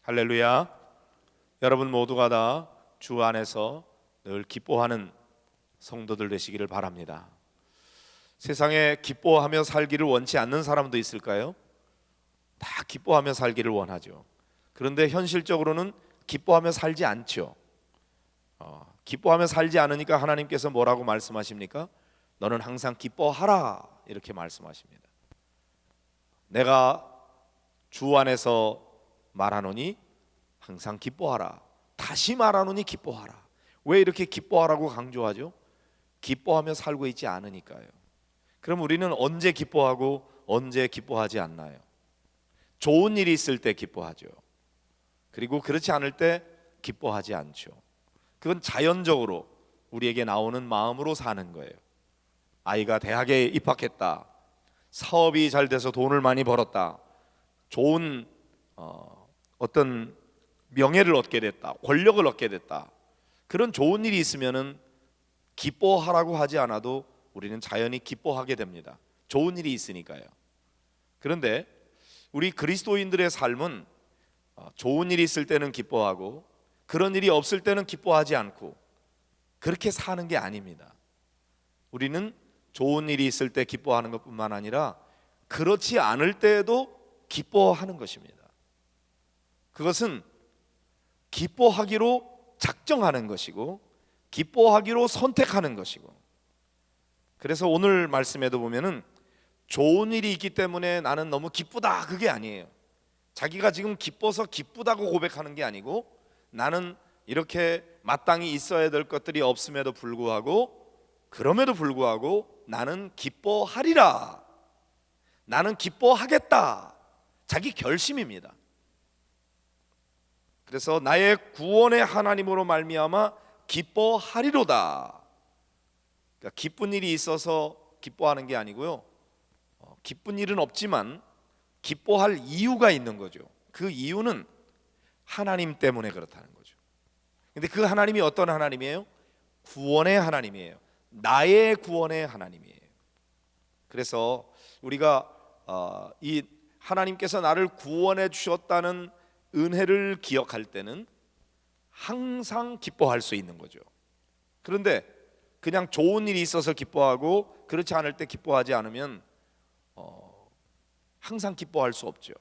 할렐루야. 여러분 모두가 다 주 안에서 늘 기뻐하는 성도들 되시기를 바랍니다. 세상에 기뻐하며 살기를 원치 않는 사람도 있을까요? 다 기뻐하며 살기를 원하죠. 그런데 현실적으로는 기뻐하며 살지 않죠. 기뻐하며 살지 않으니까 하나님께서 뭐라고 말씀하십니까? 너는 항상 기뻐하라, 이렇게 말씀하십니다. 내가 주 안에서 말하노니 항상 기뻐하라. 다시 말하노니 기뻐하라. 왜 이렇게 기뻐하라고 강조하죠? 기뻐하며 살고 있지 않으니까요. 그럼 우리는 언제 기뻐하고 언제 기뻐하지 않나요? 좋은 일이 있을 때 기뻐하죠. 그리고 그렇지 않을 때 기뻐하지 않죠. 그건 자연적으로 우리에게 나오는 마음으로 사는 거예요. 아이가 대학에 입학했다, 사업이 잘 돼서 돈을 많이 벌었다, 좋은 어떤 명예를 얻게 됐다, 권력을 얻게 됐다, 그런 좋은 일이 있으면은 기뻐하라고 하지 않아도 우리는 자연히 기뻐하게 됩니다. 좋은 일이 있으니까요. 그런데 우리 그리스도인들의 삶은 좋은 일이 있을 때는 기뻐하고 그런 일이 없을 때는 기뻐하지 않고 그렇게 사는 게 아닙니다. 우리는 좋은 일이 있을 때 기뻐하는 것뿐만 아니라 그렇지 않을 때에도 기뻐하는 것입니다. 그것은 기뻐하기로 작정하는 것이고 기뻐하기로 선택하는 것이고, 그래서 오늘 말씀에도 보면은 좋은 일이 있기 때문에 나는 너무 기쁘다, 그게 아니에요. 자기가 지금 기뻐서 기쁘다고 고백하는 게 아니고 나는 이렇게 마땅히 있어야 될 것들이 없음에도 불구하고, 그럼에도 불구하고 나는 기뻐하리라, 나는 기뻐하겠다, 자기 결심입니다. 그래서 나의 구원의 하나님으로 말미암아 기뻐하리로다. 그러니까 기쁜 일이 있어서 기뻐하는 게 아니고요, 기쁜 일은 없지만 기뻐할 이유가 있는 거죠. 그 이유는 하나님 때문에 그렇다는 거죠. 근데 그 하나님이 어떤 하나님이에요? 구원의 하나님이에요. 나의 구원의 하나님이에요. 그래서 우리가 이 하나님께서 나를 구원해 주셨다는 은혜를 기억할 때는 항상 기뻐할 수 있는 거죠. 그런데 그냥 좋은 일이 있어서 기뻐하고 그렇지 않을 때 기뻐하지 않으면 항상 기뻐할 수 없죠.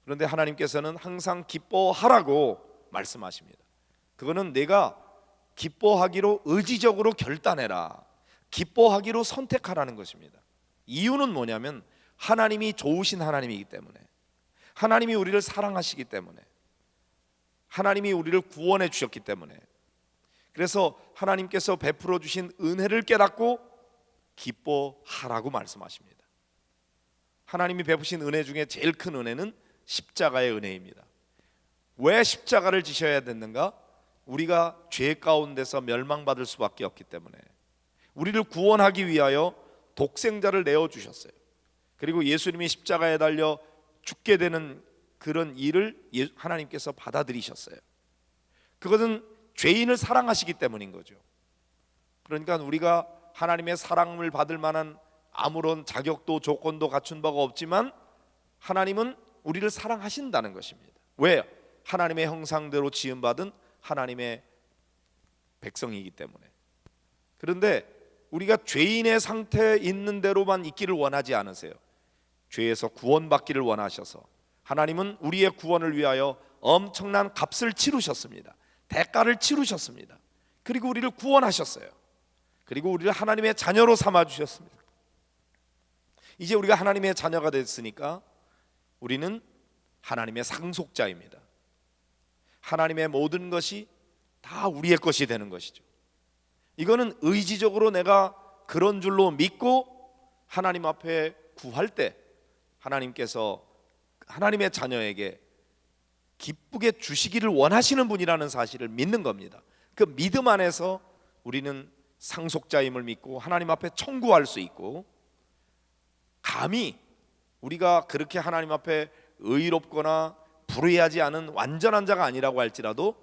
그런데 하나님께서는 항상 기뻐하라고 말씀하십니다. 그거는 내가 기뻐하기로 의지적으로 결단해라, 기뻐하기로 선택하라는 것입니다. 이유는 뭐냐면 하나님이 좋으신 하나님이기 때문에, 하나님이 우리를 사랑하시기 때문에, 하나님이 우리를 구원해 주셨기 때문에, 그래서 하나님께서 베풀어 주신 은혜를 깨닫고 기뻐하라고 말씀하십니다. 하나님이 베푸신 은혜 중에 제일 큰 은혜는 십자가의 은혜입니다. 왜 십자가를 지셔야 됐는가? 우리가 죄 가운데서 멸망받을 수밖에 없기 때문에, 우리를 구원하기 위하여 독생자를 내어주셨어요. 그리고 예수님이 십자가에 달려 죽게 되는 그런 일을 하나님께서 받아들이셨어요. 그것은 죄인을 사랑하시기 때문인 거죠. 그러니까 우리가 하나님의 사랑을 받을 만한 아무런 자격도 조건도 갖춘 바가 없지만 하나님은 우리를 사랑하신다는 것입니다. 왜요? 하나님의 형상대로 지음받은 하나님의 백성이기 때문에. 그런데 우리가 죄인의 상태에 있는 대로만 있기를 원하지 않으세요. 죄에서 구원받기를 원하셔서 하나님은 우리의 구원을 위하여 엄청난 값을 치르셨습니다. 대가를 치르셨습니다. 그리고 우리를 구원하셨어요. 그리고 우리를 하나님의 자녀로 삼아 주셨습니다. 이제 우리가 하나님의 자녀가 됐으니까 우리는 하나님의 상속자입니다. 하나님의 모든 것이 다 우리의 것이 되는 것이죠. 이거는 의지적으로 내가 그런 줄로 믿고 하나님 앞에 구할 때 하나님께서 하나님의 자녀에게 기쁘게 주시기를 원하시는 분이라는 사실을 믿는 겁니다. 그 믿음 안에서 우리는 상속자임을 믿고 하나님 앞에 청구할 수 있고, 감히 우리가 그렇게 하나님 앞에 의롭거나 불의하지 않은 완전한 자가 아니라고 할지라도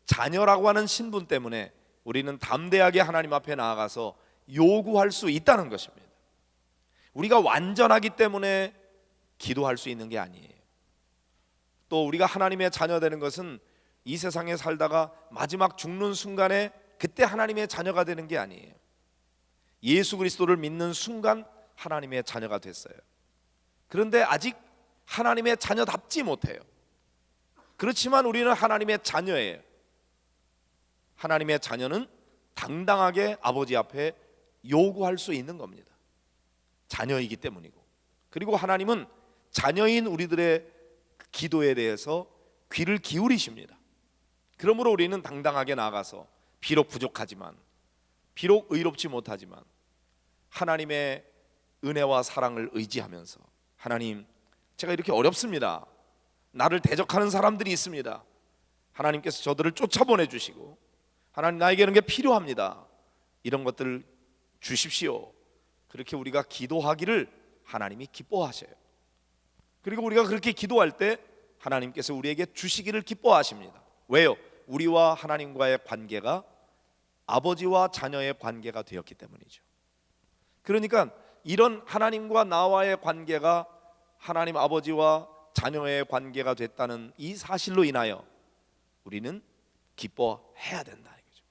자녀라고 하는 신분 때문에 우리는 담대하게 하나님 앞에 나아가서 요구할 수 있다는 것입니다. 우리가 완전하기 때문에 기도할 수 있는 게 아니에요. 또 우리가 하나님의 자녀 되는 것은 이 세상에 살다가 마지막 죽는 순간에 그때 하나님의 자녀가 되는 게 아니에요. 예수 그리스도를 믿는 순간 하나님의 자녀가 됐어요. 그런데 아직 하나님의 자녀답지 못해요. 그렇지만 우리는 하나님의 자녀예요. 하나님의 자녀는 당당하게 아버지 앞에 요구할 수 있는 겁니다. 자녀이기 때문이고, 그리고 하나님은 자녀인 우리들의 기도에 대해서 귀를 기울이십니다. 그러므로 우리는 당당하게 나아가서 비록 부족하지만, 비록 의롭지 못하지만 하나님의 은혜와 사랑을 의지하면서, 하나님, 제가 이렇게 어렵습니다. 나를 대적하는 사람들이 있습니다. 하나님께서 저들을 쫓아보내 주시고, 하나님, 나에게 이런 게 필요합니다. 이런 것들을 주십시오. 그렇게 우리가 기도하기를 하나님이 기뻐하셔요. 그리고 우리가 그렇게 기도할 때 하나님께서 우리에게 주시기를 기뻐하십니다. 왜요? 우리와 하나님과의 관계가 아버지와 자녀의 관계가 되었기 때문이죠. 그러니까 이런 하나님과 나와의 관계가 하나님 아버지와 자녀의 관계가 됐다는 이 사실로 인하여 우리는 기뻐해야 된다는 거죠.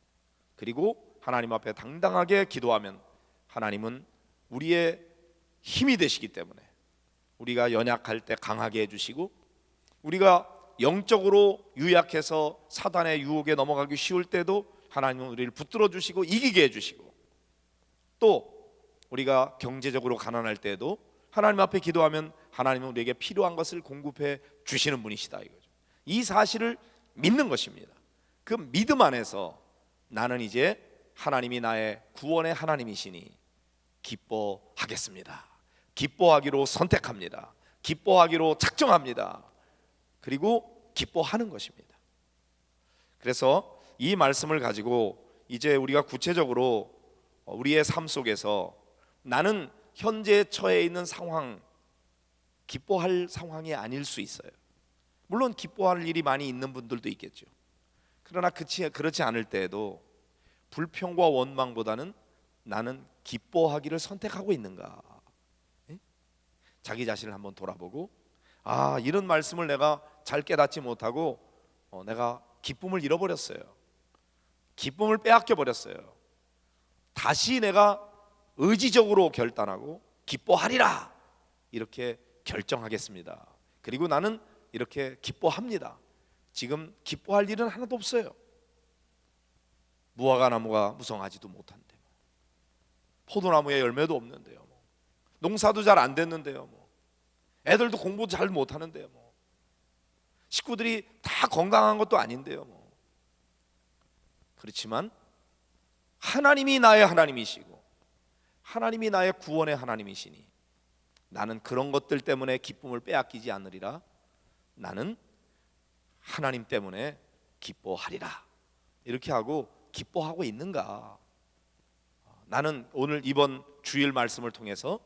그리고 하나님 앞에 당당하게 기도하면 하나님은 우리의 힘이 되시기 때문에 우리가 연약할 때 강하게 해주시고, 우리가 영적으로 유약해서 사단의 유혹에 넘어가기 쉬울 때도 하나님은 우리를 붙들어 주시고 이기게 해주시고, 또 우리가 경제적으로 가난할 때도 하나님 앞에 기도하면 하나님은 우리에게 필요한 것을 공급해 주시는 분이시다 이거죠. 이 사실을 믿는 것입니다. 그 믿음 안에서 나는 이제 하나님이 나의 구원의 하나님이시니 기뻐하겠습니다. 기뻐하기로 선택합니다. 기뻐하기로 작정합니다. 그리고 기뻐하는 것입니다. 그래서 이 말씀을 가지고 이제 우리가 구체적으로 우리의 삶 속에서 나는 현재 처해 있는 상황, 기뻐할 상황이 아닐 수 있어요. 물론 기뻐할 일이 많이 있는 분들도 있겠죠. 그러나 그렇지 않을 때에도 불평과 원망보다는 나는 기뻐하기를 선택하고 있는가? 자기 자신을 한번 돌아보고, 이런 말씀을 내가 잘 깨닫지 못하고 내가 기쁨을 잃어버렸어요. 기쁨을 빼앗겨 버렸어요. 다시 내가 의지적으로 결단하고 기뻐하리라 이렇게 결정하겠습니다. 그리고 나는 이렇게 기뻐합니다. 지금 기뻐할 일은 하나도 없어요. 무화과 나무가 무성하지도 못한데, 포도나무에 열매도 없는데요, 농사도 잘 안 됐는데요, 애들도 공부 잘 못하는데요, 식구들이 다 건강한 것도 아닌데요, 그렇지만 하나님이 나의 하나님이시고 하나님이 나의 구원의 하나님이시니 나는 그런 것들 때문에 기쁨을 빼앗기지 않으리라. 나는 하나님 때문에 기뻐하리라. 이렇게 하고 기뻐하고 있는가? 나는 오늘 이번 주일 말씀을 통해서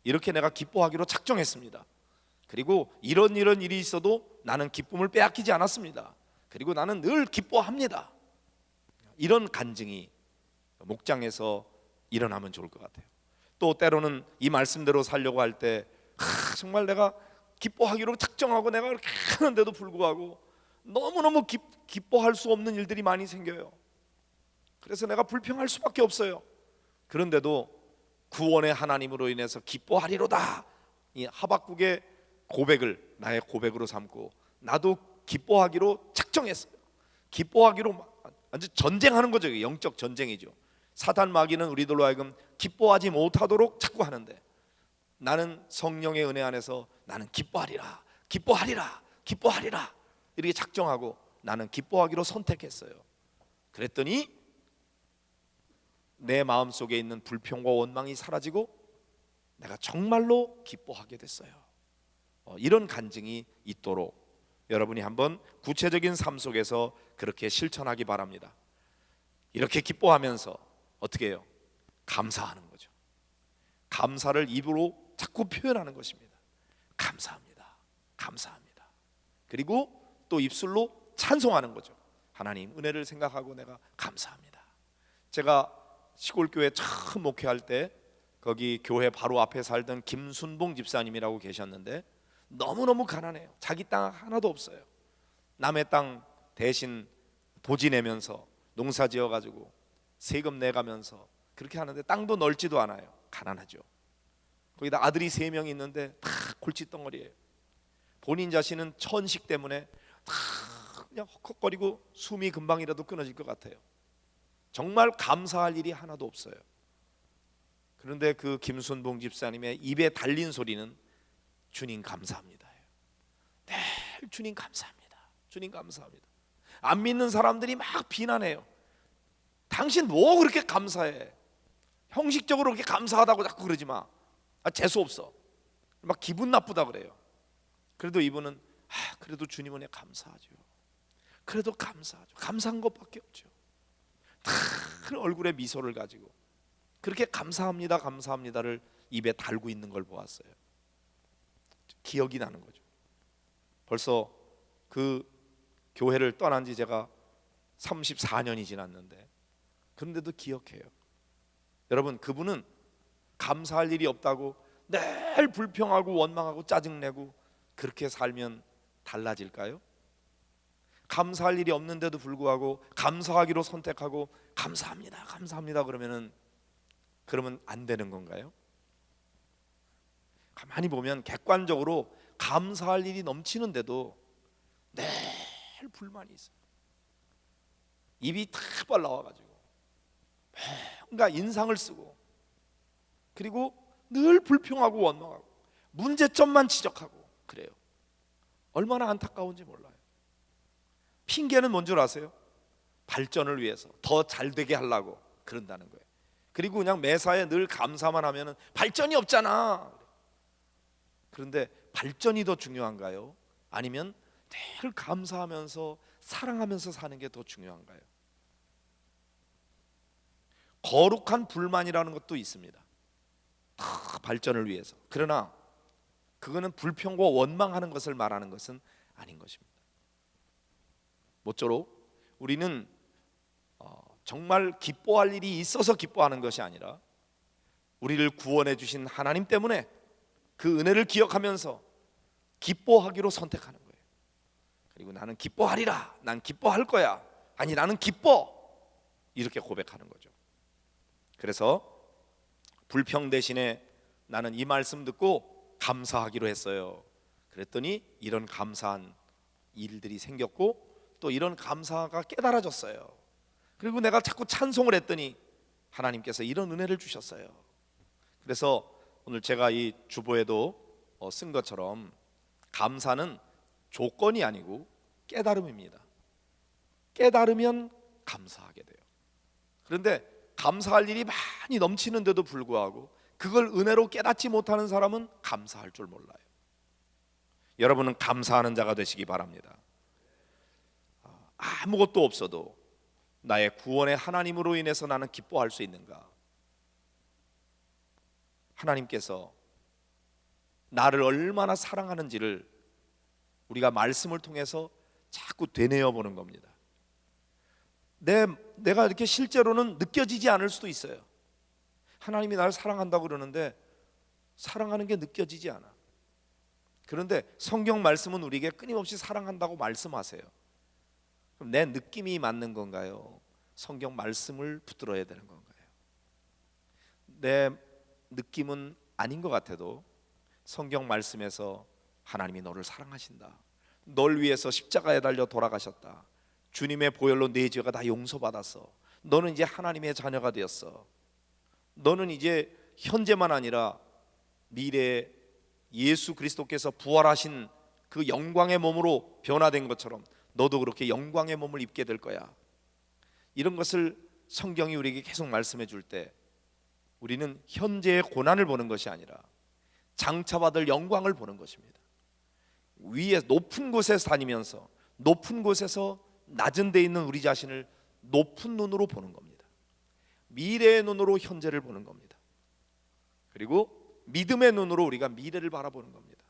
이렇게 내가 기뻐하기로 작정했습니다. 그리고 이런 일이 있어도 나는 기쁨을 빼앗기지 않았습니다. 그리고 나는 늘 기뻐합니다. 이런 간증이 목장에서 일어나면 좋을 것 같아요. 또 때로는 이 말씀대로 살려고 할 때 정말 내가 기뻐하기로 작정하고 내가 그렇게 하는데도 불구하고 너무너무 기뻐할 수 없는 일들이 많이 생겨요. 그래서 내가 불평할 수밖에 없어요. 그런데도 구원의 하나님으로 인해서 기뻐하리로다, 이 하박국의 고백을 나의 고백으로 삼고 나도 기뻐하기로 작정했어요. 기뻐하기로 완전 전쟁하는 거죠. 영적 전쟁이죠. 사단 마귀는 우리들로 하여금 기뻐하지 못하도록 자꾸 하는데, 나는 성령의 은혜 안에서 나는 기뻐하리라, 기뻐하리라, 기뻐하리라 이렇게 작정하고 나는 기뻐하기로 선택했어요. 그랬더니 내 마음속에 있는 불평과 원망이 사라지고 내가 정말로 기뻐하게 됐어요. 이런 간증이 있도록 여러분이 한번 구체적인 삶 속에서 그렇게 실천하기 바랍니다. 이렇게 기뻐하면서 어떻게 해요? 감사하는 거죠. 감사를 입으로 자꾸 표현하는 것입니다. 감사합니다, 감사합니다. 그리고 또 입술로 찬송하는 거죠. 하나님 은혜를 생각하고 내가 감사합니다. 제가 시골교회 처음 목회할 때 거기 교회 바로 앞에 살던 김순봉 집사님이라고 계셨는데, 너무너무 가난해요. 자기 땅 하나도 없어요. 남의 땅 대신 보지 내면서 농사 지어가지고 세금 내가면서 그렇게 하는데 땅도 넓지도 않아요. 가난하죠. 거기다 아들이 3명이 있는데 다 골칫덩어리예요. 본인 자신은 천식 때문에 다 그냥 헉헉거리고 숨이 금방이라도 끊어질 것 같아요. 정말 감사할 일이 하나도 없어요. 그런데 그 김순봉 집사님의 입에 달린 소리는 주님 감사합니다. 네, 주님 감사합니다. 주님 감사합니다. 안 믿는 사람들이 막 비난해요. 당신 뭐 그렇게 감사해? 형식적으로 그렇게 감사하다고 자꾸 그러지 마. 재수 없어. 막 기분 나쁘다 그래요. 그래도 이분은 그래도 주님 은혜 감사하죠. 그래도 감사하죠. 감사한 것밖에 없죠. 다 얼굴에 미소를 가지고 그렇게 감사합니다 감사합니다를 입에 달고 있는 걸 보았어요. 기억이 나는 거죠. 벌써 그 교회를 떠난 지 제가 34년이 지났는데 그런데도 기억해요. 여러분, 그분은 감사할 일이 없다고 늘 불평하고 원망하고 짜증내고 그렇게 살면 달라질까요? 감사할 일이 없는데도 불구하고 감사하기로 선택하고 감사합니다 감사합니다 그러면 안 되는 건가요? 가만히 보면 객관적으로 감사할 일이 넘치는데도 늘 불만이 있어요. 입이 탁 빨라와가지고 뭔가 인상을 쓰고 그리고 늘 불평하고 원망하고 문제점만 지적하고 그래요. 얼마나 안타까운지 몰라요. 핑계는 뭔 줄 아세요? 발전을 위해서 더 잘되게 하려고 그런다는 거예요. 그리고 그냥 매사에 늘 감사만 하면 발전이 없잖아. 그런데 발전이 더 중요한가요? 아니면 늘 감사하면서 사랑하면서 사는 게 더 중요한가요? 거룩한 불만이라는 것도 있습니다. 다 발전을 위해서. 그러나 그거는 불평과 원망하는 것을 말하는 것은 아닌 것입니다. 모쪼록 우리는 정말 기뻐할 일이 있어서 기뻐하는 것이 아니라 우리를 구원해 주신 하나님 때문에 그 은혜를 기억하면서 기뻐하기로 선택하는 거예요. 그리고 나는 기뻐하리라, 난 기뻐할 거야, 아니 나는 기뻐, 이렇게 고백하는 거죠. 그래서 불평 대신에 나는 이 말씀 듣고 감사하기로 했어요. 그랬더니 이런 감사한 일들이 생겼고 또 이런 감사가 깨달아졌어요. 그리고 내가 자꾸 찬송을 했더니 하나님께서 이런 은혜를 주셨어요. 그래서 오늘 제가 이 주보에도 쓴 것처럼 감사는 조건이 아니고 깨달음입니다. 깨달으면 감사하게 돼요. 그런데 감사할 일이 많이 넘치는데도 불구하고 그걸 은혜로 깨닫지 못하는 사람은 감사할 줄 몰라요. 여러분은 감사하는 자가 되시기 바랍니다. 아무것도 없어도 나의 구원의 하나님으로 인해서 나는 기뻐할 수 있는가? 하나님께서 나를 얼마나 사랑하는지를 우리가 말씀을 통해서 자꾸 되뇌어 보는 겁니다. 내가 이렇게 실제로는 느껴지지 않을 수도 있어요. 하나님이 나를 사랑한다고 그러는데 사랑하는 게 느껴지지 않아. 그런데 성경 말씀은 우리에게 끊임없이 사랑한다고 말씀하세요. 그럼 내 느낌이 맞는 건가요? 성경 말씀을 붙들어야 되는 건가요? 내 느낌은 아닌 것 같아도 성경 말씀에서 하나님이 너를 사랑하신다, 널 위해서 십자가에 달려 돌아가셨다, 주님의 보혈로 네 죄가 다 용서받았어, 너는 이제 하나님의 자녀가 되었어, 너는 이제 현재만 아니라 미래에 예수 그리스도께서 부활하신 그 영광의 몸으로 변화된 것처럼 너도 그렇게 영광의 몸을 입게 될 거야. 이런 것을 성경이 우리에게 계속 말씀해 줄 때 우리는 현재의 고난을 보는 것이 아니라 장차받을 영광을 보는 것입니다. 위에 높은 곳에 다니면서 높은 곳에서 낮은 데 있는 우리 자신을 높은 눈으로 보는 겁니다. 미래의 눈으로 현재를 보는 겁니다. 그리고 믿음의 눈으로 우리가 미래를 바라보는 겁니다.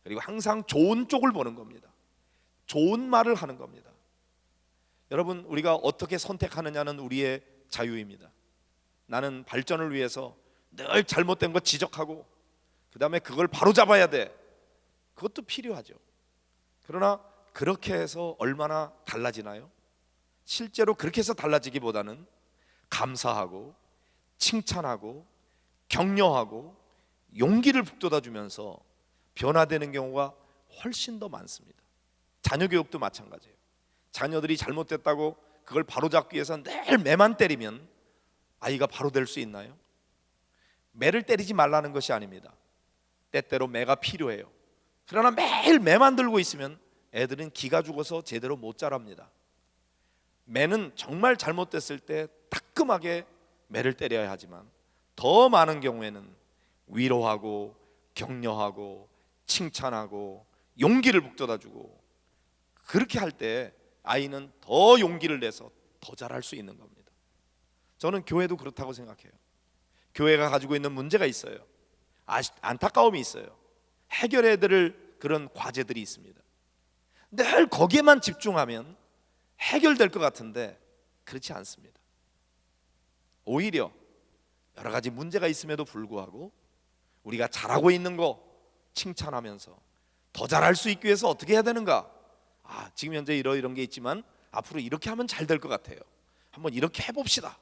그리고 항상 좋은 쪽을 보는 겁니다. 좋은 말을 하는 겁니다. 여러분, 우리가 어떻게 선택하느냐는 우리의 자유입니다. 나는 발전을 위해서 늘 잘못된 것 지적하고 그 다음에 그걸 바로잡아야 돼, 그것도 필요하죠. 그러나 그렇게 해서 얼마나 달라지나요? 실제로 그렇게 해서 달라지기보다는 감사하고 칭찬하고 격려하고 용기를 북돋아 주면서 변화되는 경우가 훨씬 더 많습니다. 자녀 교육도 마찬가지예요. 자녀들이 잘못됐다고 그걸 바로잡기 위해서 늘 매만 때리면 아이가 바로 될 수 있나요? 매를 때리지 말라는 것이 아닙니다. 때때로 매가 필요해요. 그러나 매일 매만 들고 있으면 애들은 기가 죽어서 제대로 못 자랍니다. 매는 정말 잘못됐을 때 따끔하게 매를 때려야 하지만 더 많은 경우에는 위로하고 격려하고 칭찬하고 용기를 북돋아주고, 그렇게 할 때 아이는 더 용기를 내서 더 잘할 수 있는 겁니다. 저는 교회도 그렇다고 생각해요. 교회가 가지고 있는 문제가 있어요. 안타까움이 있어요. 해결해야 될 그런 과제들이 있습니다. 늘 거기에만 집중하면 해결될 것 같은데 그렇지 않습니다. 오히려 여러 가지 문제가 있음에도 불구하고 우리가 잘하고 있는 거 칭찬하면서 더 잘할 수 있기 위해서 어떻게 해야 되는가? 지금 현재 이런 게 있지만 앞으로 이렇게 하면 잘 될 것 같아요. 한번 이렇게 해봅시다.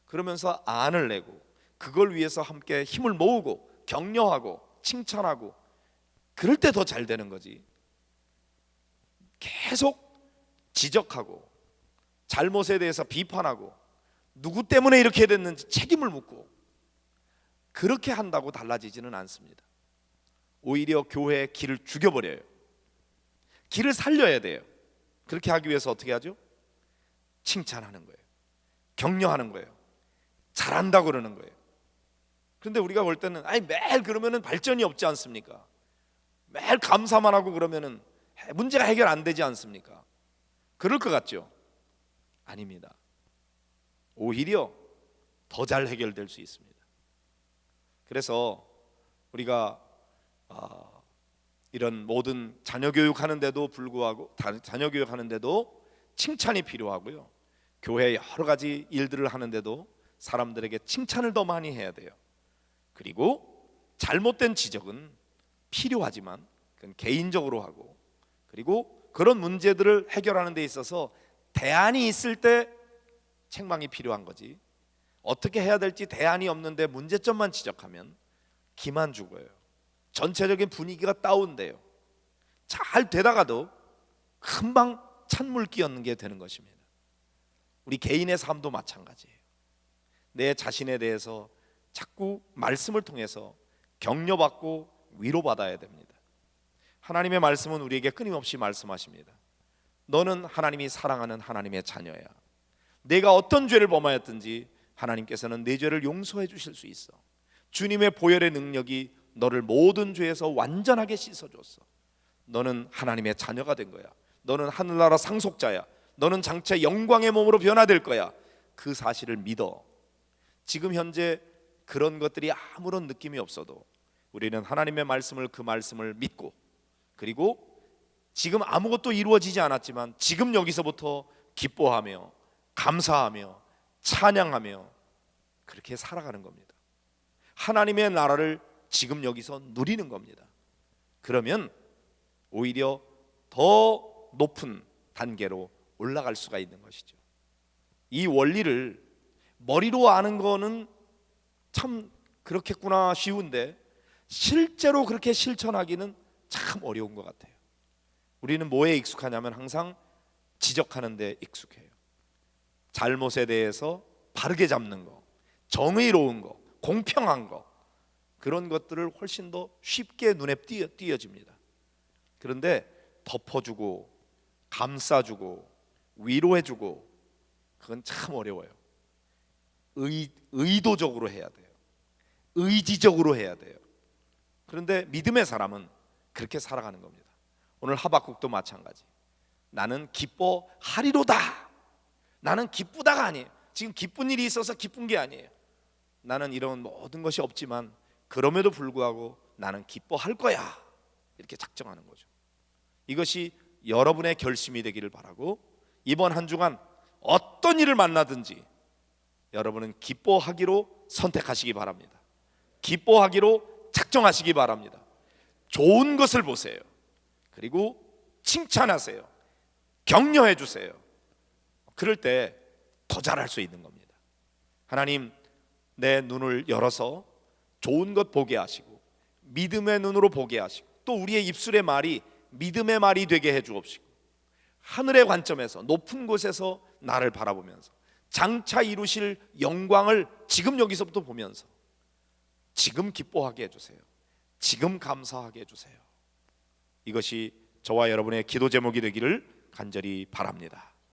그러면서 안을 내고 그걸 위해서 함께 힘을 모으고 격려하고 칭찬하고, 그럴 때 더 잘 되는 거지. 계속 지적하고 잘못에 대해서 비판하고 누구 때문에 이렇게 됐는지 책임을 묻고 그렇게 한다고 달라지지는 않습니다. 오히려 교회의 길을 죽여버려요. 길을 살려야 돼요. 그렇게 하기 위해서 어떻게 하죠? 칭찬하는 거예요. 격려하는 거예요. 잘한다고 그러는 거예요. 그런데 우리가 볼 때는 매일 그러면은 발전이 없지 않습니까? 매일 감사만 하고 그러면은 문제가 해결 안 되지 않습니까? 그럴 것 같죠? 아닙니다. 오히려 더 잘 해결될 수 있습니다. 그래서 우리가 이런 모든 자녀 교육하는데도 불구하고 자녀 교육하는데도 칭찬이 필요하고요. 교회 여러 가지 일들을 하는데도 사람들에게 칭찬을 더 많이 해야 돼요. 그리고 잘못된 지적은 필요하지만 그건 개인적으로 하고, 그리고 그런 문제들을 해결하는 데 있어서 대안이 있을 때 책망이 필요한 거지, 어떻게 해야 될지 대안이 없는데 문제점만 지적하면 기만 죽어요. 전체적인 분위기가 다운돼요. 잘 되다가도 금방 찬물 끼얹는 되는 것입니다. 우리 개인의 삶도 마찬가지예요. 내 자신에 대해서 자꾸 말씀을 통해서 격려받고 위로받아야 됩니다. 하나님의 말씀은 우리에게 끊임없이 말씀하십니다. 너는 하나님이 사랑하는 하나님의 자녀야. 내가 어떤 죄를 범하였든지 하나님께서는 내 죄를 용서해 주실 수 있어. 주님의 보혈의 능력이 너를 모든 죄에서 완전하게 씻어줬어. 너는 하나님의 자녀가 된 거야. 너는 하늘나라 상속자야. 너는 장차 영광의 몸으로 변화될 거야. 그 사실을 믿어. 지금 현재 그런 것들이 아무런 느낌이 없어도 우리는 하나님의 말씀을, 그 말씀을 믿고, 그리고 지금 아무것도 이루어지지 않았지만 지금 여기서부터 기뻐하며 감사하며 찬양하며 그렇게 살아가는 겁니다. 하나님의 나라를 지금 여기서 누리는 겁니다. 그러면 오히려 더 높은 단계로 올라갈 수가 있는 것이죠. 이 원리를 머리로 아는 거는 참 그렇겠구나 쉬운데 실제로 그렇게 실천하기는 참 어려운 것 같아요. 우리는 뭐에 익숙하냐면 항상 지적하는 데 익숙해요. 잘못에 대해서 바르게 잡는 거, 정의로운 거, 공평한 거, 그런 것들을 훨씬 더 쉽게 눈에 띄어집니다. 그런데 덮어주고 감싸주고 위로해주고 그건 참 어려워요. 의도적으로 해야 돼요. 의지적으로 해야 돼요. 그런데 믿음의 사람은 그렇게 살아가는 겁니다. 오늘 하박국도 마찬가지. 나는 기뻐하리로다. 나는 기쁘다가 아니에요. 지금 기쁜 일이 있어서 기쁜 게 아니에요. 나는 이런 모든 것이 없지만 그럼에도 불구하고 나는 기뻐할 거야. 이렇게 작정하는 거죠. 이것이 여러분의 결심이 되기를 바라고, 이번 한 주간 어떤 일을 만나든지 여러분은 기뻐하기로 선택하시기 바랍니다. 기뻐하기로 작정하시기 바랍니다. 좋은 것을 보세요. 그리고 칭찬하세요. 격려해 주세요. 그럴 때 더 잘할 수 있는 겁니다. 하나님, 내 눈을 열어서 좋은 것 보게 하시고 믿음의 눈으로 보게 하시고 또 우리의 입술의 말이 믿음의 말이 되게 해 주옵시고 하늘의 관점에서 높은 곳에서 나를 바라보면서 장차 이루실 영광을 지금 여기서부터 보면서 지금 기뻐하게 해주세요. 지금 감사하게 해주세요. 이것이 저와 여러분의 기도 제목이 되기를 간절히 바랍니다.